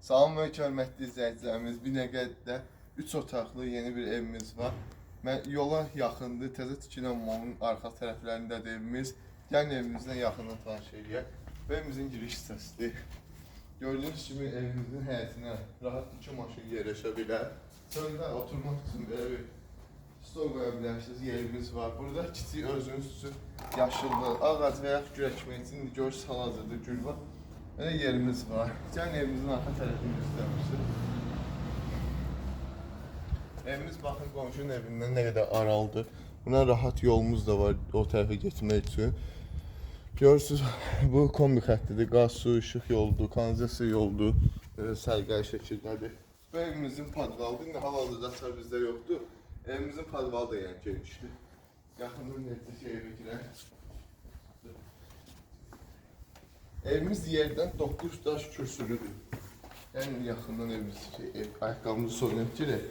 Salam və hörmətli izləyicilərimiz, Binəqədidə 3 otaqlı yeni bir evimiz var. Yola yaxındır, təzə tikilən molun arxa tərəflərindədir evimiz. Gəlin evimizdən yaxından tanış edək. Bu evimizin giriş hissəsidir. Gördüyünüz kimi evimizin həyətinə rahat 2 maşın yerləşə bilər. Sonra oturmaq üçün belə bir stol qoya bilərsiniz, yerimiz var. Burada kiçik özünüz üçün yaşıllıq, ağac və yaxud gül əkmək üçün görürsünüz hal-hazırda gül var. Böyle yerimiz var. Gəlin evimizin arxa tərəfini göstərmişdir. Evimiz baxın qonşunun evindən nə qədər aralıdır. Buna rahat yolumuz da var o tərəfə getmək üçün. Görürsünüz bu kombi xəttidir. Qaz, su, işıq yoludur, kanalizasiya yoludur. Böyle sərgəli şəkildədir. Bu evimizin podvalıdır. İndi hal-hazırda açar bizdə yoxdur. Evimizin podvalı da yəni genişdir. Yaxından necə evə girək. Evimiz yerdən 9 daş kürsülüdür. Yəni yaxından evimiz ayaqqabımızı soyunub girək.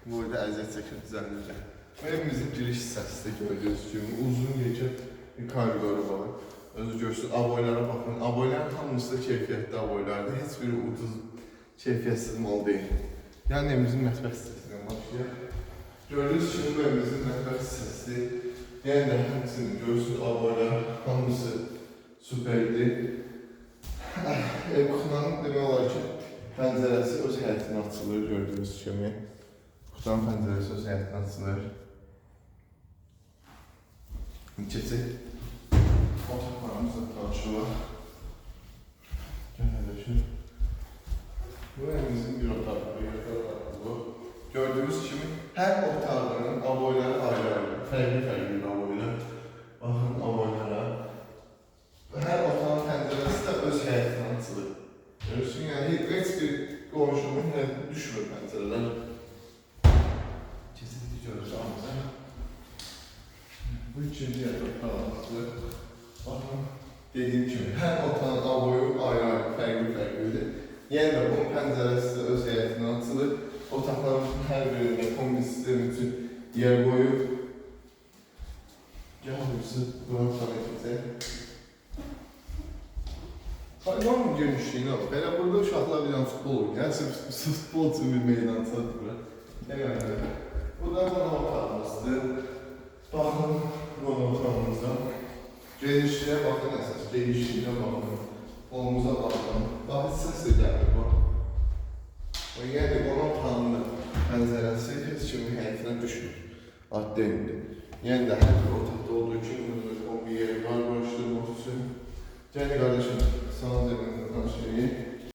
Bu da əziyyət çəkir düzənləcək. Bu evimizin giriş hissəsində gördüyünüz kimi uzun yekə bir koridoru var. Özü görürsünüz, aboylara baxın. Aboyların hamısı da keyfiyyətli aboylardır. Heç biri ucuz, keyfiyyətsiz mal deyil. Yəni evimizin mətbəx hissəsindən başlayaq. Gördüyünüz kimi bu evimizin mətbəx hissəsi. Yəni də həmçinin görürsünüz aboylar hamısı süperdir. Ev kuxunanın demək olar ki, pəncərəsi öz həyətinə açılır, gördüyünüz kimi. Kuxunanın pəncərəsi öz həyətinə açılır. Keçək. Otaqlarımızla tanışılır. Gələk. Bu evimizin bir otağı. Gördüyünüz kimi, hər otağının aboyları ayrı-ayrı, fərqli aboylar. Baxın aboylara. Hər otağın pəncərəsi də öz həyətinə açılır. Görürsün, yəni heç bir qonşunun həyətinə düşmür pəncərələr. Kesinlikle görürüz. Bu ikinci otağımızdır. Baxın, dediyim kimi, hər otağın aboyu ayrı-ayrı, fərqli-fərqlidir. Yəni də bunun pəncərəsi də öz həyətinə açılır. Otaqlarımızın hər birində kombi sistemi üçün yer qoyub. Gəlmişsiniz, buranı tanıyıb edəcək. Hayvanın genişliyine bak. Hele burada uşaqlar bir futbol oynuyor. Sırf futbol için bir meydan satılır. Yani bu da bana otağımızdır. Bakın bana otağımızda. Genişliğe bakın esas. Genişliğine bakın. Kolumuza bakın. Daha hiç ses de gelmiyor bak. Yani bana otağında pəncərəsi heç kimin həyətinə düşmür. Addə indi. Yəni də hər bir otaqda olduğu için o bir yeri var, başlığımız üçün. Gəlin qardaşım, sana demədən şeyi.